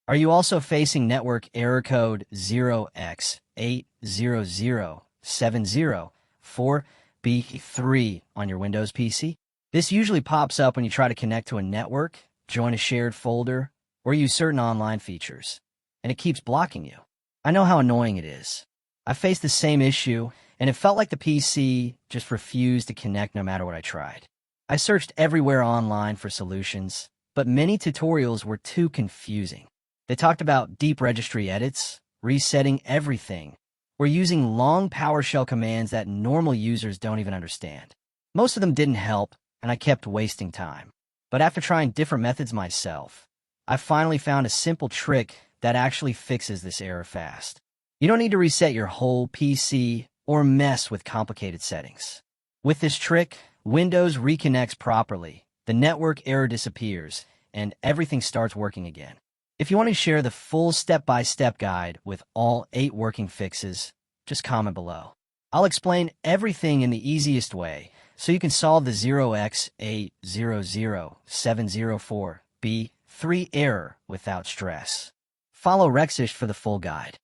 Are you also facing network error code 0x800704b3 on your Windows PC? This usually pops up when you try to connect to a network, join a shared folder, or use certain online features, and it keeps blocking you. I know how annoying it is. I faced the same issue, and it felt like the PC just refused to connect no matter what I tried. I searched everywhere online for solutions, but many tutorials were too confusing. They talked about deep registry edits, resetting everything, or using long PowerShell commands that normal users don't even understand. Most of them didn't help, and I kept wasting time. But after trying different methods myself, I finally found a simple trick that actually fixes this error fast. You don't need to reset your whole PC or mess with complicated settings. With this trick, Windows reconnects properly, the network error disappears, and everything starts working again. If you want to share the full step-by-step guide with all 8 working fixes, just comment below. I'll explain everything in the easiest way so you can solve the 0x800704b3 error without stress. Follow Rexish for the full guide.